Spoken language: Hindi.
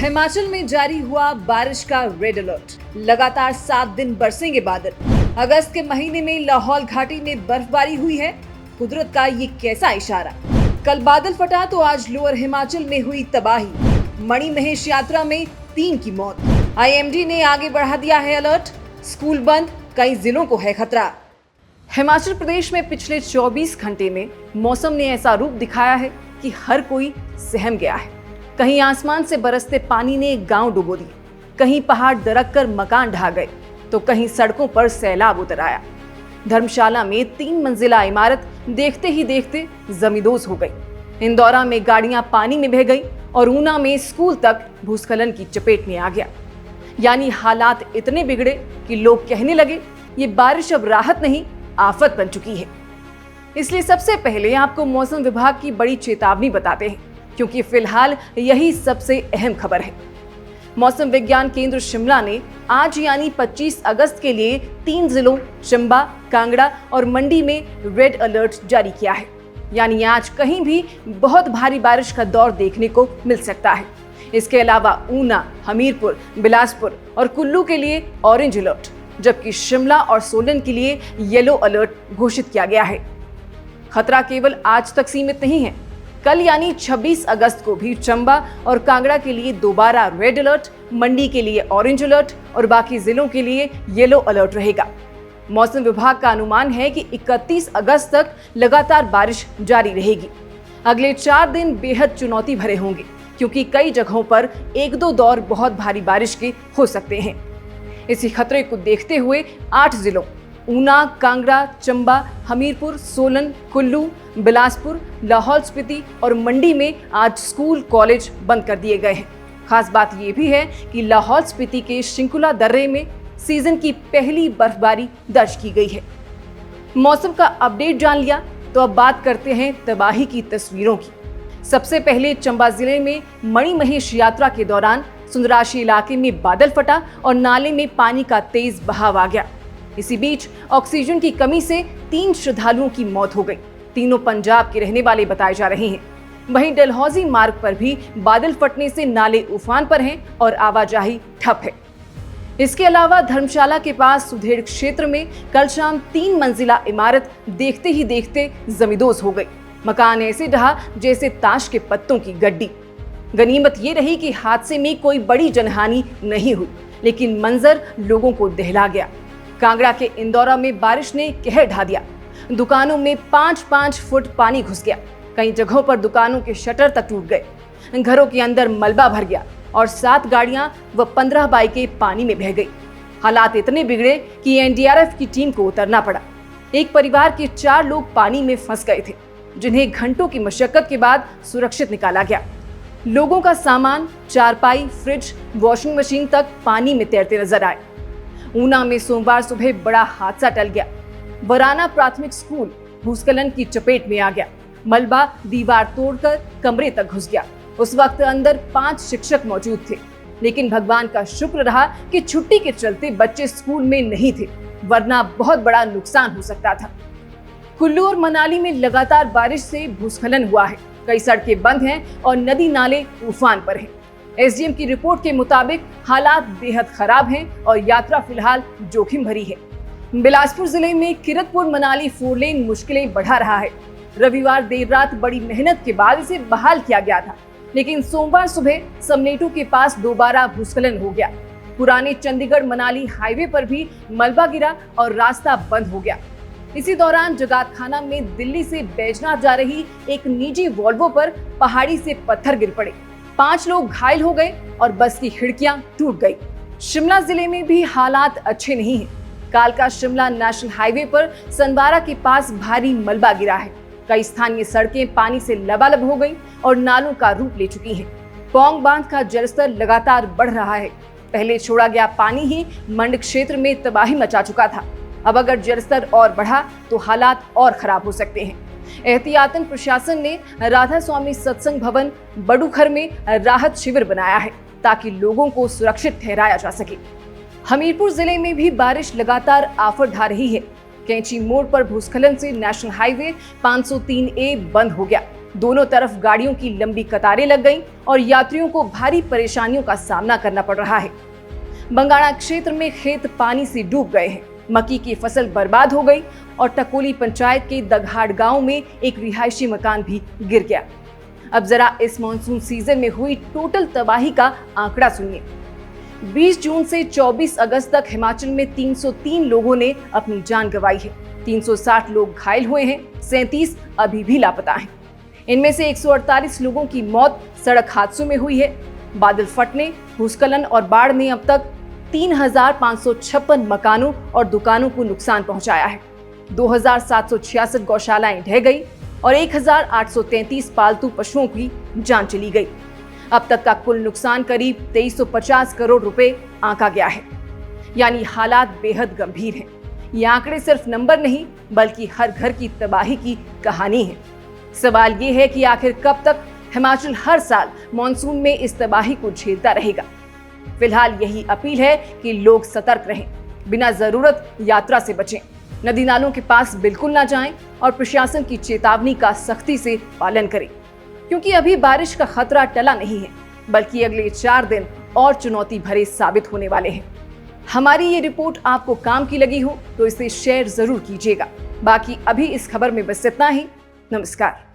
हिमाचल में जारी हुआ बारिश का रेड अलर्ट। लगातार 7 दिन बरसेंगे बादल। अगस्त के महीने में लाहौल घाटी में बर्फबारी हुई है। कुदरत का ये कैसा इशारा। कल बादल फटा तो आज लोअर हिमाचल में हुई तबाही। मणिमहेश यात्रा में 3 की मौत। आईएमडी ने आगे बढ़ा दिया है अलर्ट। स्कूल बंद, कई जिलों को है खतरा। हिमाचल प्रदेश में पिछले 24 घंटे में मौसम ने ऐसा रूप दिखाया है कि हर कोई सहम गया है। कहीं आसमान से बरसते पानी ने गांव डुबो दिए, कहीं पहाड़ दरक कर मकान ढा गए, तो कहीं सड़कों पर सैलाब उतर आया। धर्मशाला में 3 मंजिला इमारत देखते ही देखते जमींदोज हो गई। इंदौरा में गाड़ियां पानी में बह गई और ऊना में स्कूल तक भूस्खलन की चपेट में आ गया। यानी हालात इतने बिगड़े कि लोग कहने लगे ये बारिश अब राहत नहीं, आफत बन चुकी है। इसलिए सबसे पहले आपको मौसम विभाग की बड़ी चेतावनी बताते हैं, क्योंकि फिलहाल यही सबसे अहम खबर है। मौसम विज्ञान केंद्र शिमला ने आज यानी 25 अगस्त के लिए 3 जिलों चंबा, कांगड़ा और मंडी में रेड अलर्ट जारी किया है। यानी आज कहीं भी बहुत भारी बारिश का दौर देखने को मिल सकता है। इसके अलावा ऊना, हमीरपुर, बिलासपुर और कुल्लू के लिए ऑरेंज अलर्ट, जबकि शिमला और सोलन के लिए येलो अलर्ट घोषित किया गया है। खतरा केवल आज तक सीमित नहीं है। कल यानी 26 अगस्त को भी चंबा और कांगड़ा के लिए दोबारा रेड अलर्ट, मंडी के लिए ऑरेंज अलर्ट और बाकी जिलों के लिए येलो अलर्ट रहेगा। मौसम विभाग का अनुमान है कि 31 अगस्त तक लगातार बारिश जारी रहेगी। अगले 4 दिन बेहद चुनौती भरे होंगे, क्योंकि कई जगहों पर 1-2 दौर बहुत भारी बारिश के हो सकते हैं। इसी खतरे को देखते हुए 8 जिलों ऊना, कांगड़ा, चंबा, हमीरपुर, सोलन, कुल्लू, बिलासपुर, लाहौल स्पीति और मंडी में आज स्कूल कॉलेज बंद कर दिए गए हैं। खास बात यह भी है कि लाहौल स्पीति के शिंकुला दर्रे में सीजन की पहली बर्फबारी दर्ज की गई है। मौसम का अपडेट जान लिया, तो अब बात करते हैं तबाही की तस्वीरों की। सबसे पहले चंबा जिले में मणिमहेश यात्रा के दौरान सुंदराशी इलाके में बादल फटा और नाले में पानी का तेज बहाव आ गया। इसी बीच ऑक्सीजन की कमी से 3 श्रद्धालुओं की मौत हो गई। तीनों पंजाब के रहने वाले बताए जा रहे हैं। वहीं डलहौजी मार्ग पर भी बादल फटने से नाले उफान पर हैं और आवाजाही ठप है। इसके अलावा धर्मशाला के पास सुधेड़ क्षेत्र में कल शाम 3 मंजिला इमारत देखते ही देखते जमींदोज हो गई। मकान ऐसे ढहा जैसे ताश के पत्तों की गड्डी। गनीमत ये रही कि हादसे में कोई बड़ी जनहानि नहीं हुई, लेकिन मंजर लोगों को दहला गया। कांगड़ा के इंदौरा में बारिश ने कहर ढा दिया। दुकानों में 5-5 फुट पानी घुस गया। कई जगहों पर दुकानों के शटर तक टूट गए। घरों के अंदर मलबा भर गया और 7 गाड़ियां व 15 बाइकें पानी में बह गई। हालात इतने बिगड़े कि एनडीआरएफ की टीम को उतरना पड़ा। एक परिवार के 4 लोग पानी में फंस गए थे, जिन्हें घंटों की मशक्कत के बाद सुरक्षित निकाला गया। लोगों का सामान, चारपाई, फ्रिज, वॉशिंग मशीन तक पानी में तैरते नजर आए। ऊना में सोमवार सुबह बड़ा हादसा टल गया। वराना प्राथमिक स्कूल भूस्खलन की चपेट में आ गया। मलबा दीवार तोड़कर कमरे तक घुस गया। उस वक्त अंदर 5 शिक्षक मौजूद थे, लेकिन भगवान का शुक्र रहा कि छुट्टी के चलते बच्चे स्कूल में नहीं थे, वरना बहुत बड़ा नुकसान हो सकता था। कुल्लू और मनाली में लगातार बारिश से भूस्खलन हुआ है। कई सड़कें बंद हैं और नदी नाले उफान पर हैं। एसडीएम की रिपोर्ट के मुताबिक हालात बेहद खराब हैं और यात्रा फिलहाल जोखिम भरी है। बिलासपुर जिले में किरतपुर मनाली 4 लेन मुश्किलें बढ़ा रहा है। रविवार देर रात बड़ी मेहनत के बाद इसे बहाल किया गया था, लेकिन सोमवार सुबह समनेटू के पास दोबारा भूस्खलन हो गया। पुराने चंडीगढ़ मनाली हाईवे पर भी मलबा गिरा और रास्ता बंद हो गया। इसी दौरान जगातखाना में दिल्ली से बैजनाथ जा रही एक निजी वॉल्वो पर पहाड़ी से पत्थर गिर पड़े। 5 लोग घायल हो गए और बस की खिड़कियां टूट गई। शिमला जिले में भी हालात अच्छे नहीं हैं। कालका शिमला नेशनल हाईवे पर सनबारा के पास भारी मलबा गिरा है। कई स्थानीय सड़कें पानी से लबालब हो गई और नालों का रूप ले चुकी हैं। पौंग बांध का जलस्तर लगातार बढ़ रहा है। पहले छोड़ा गया पानी ही मंड क्षेत्र में तबाही मचा चुका था। अब अगर जलस्तर और बढ़ा तो हालात और खराब हो सकते हैं। एहतियातन प्रशासन ने राधा स्वामी सत्संग भवन बड़ूखर में राहत शिविर बनाया है, ताकि लोगों को सुरक्षित ठहराया जा सके। हमीरपुर जिले में भी बारिश लगातार आफत ढा रही है। कैंची मोड़ पर भूस्खलन से नेशनल हाईवे 503A बंद हो गया। दोनों तरफ गाड़ियों की लंबी कतारें लग गईं और यात्रियों को भारी परेशानियों का सामना करना पड़ रहा है। बंगाणा क्षेत्र में खेत पानी से डूब गए हैं, मक्की की फसल बर्बाद हो गई और टकोली पंचायत के दगहाड़ गांव में एक रिहायशी मकान भी गिर गया। अब जरा इस मानसून सीजन में हुई टोटल तबाही का आंकड़ा सुनिए। 20 जून से 24 अगस्त तक हिमाचल में 303 लोगों ने अपनी जान गंवाई है। 360 लोग घायल हुए हैं, 37 अभी भी लापता हैं। इनमें से 148 लोगों की मौत सड़क हादसों में हुई है। बादल फटने, भूस्खलन और बाढ़ ने अब तक 3,556 मकानों और दुकानों को नुकसान पहुंचाया है। 2,766 गौशालाएं ढह गई और 1,833 पालतू पशुओं की जान चली गई। अब तक का कुल नुकसान करीब 2350 करोड़ रुपए आंका गया है। यानी हालात बेहद गंभीर हैं। ये आंकड़े सिर्फ नंबर नहीं बल्कि हर घर की तबाही की कहानी है। सवाल ये है कि आखिर कब तक हिमाचल हर साल मॉनसून में इस तबाही को झेलता रहेगा। फिलहाल यही अपील है कि लोग सतर्क रहें, बिना जरूरत यात्रा से बचें, नदी नालों के पास बिल्कुल ना जाएं और प्रशासन की चेतावनी का सख्ती से पालन करें, क्योंकि अभी बारिश का खतरा टला नहीं है, बल्कि अगले 4 दिन और चुनौती भरे साबित होने वाले हैं। हमारी ये रिपोर्ट आपको काम की लगी हो तो इसे शेयर जरूर कीजिएगा। बाकी अभी इस खबर में बस इतना ही। नमस्कार।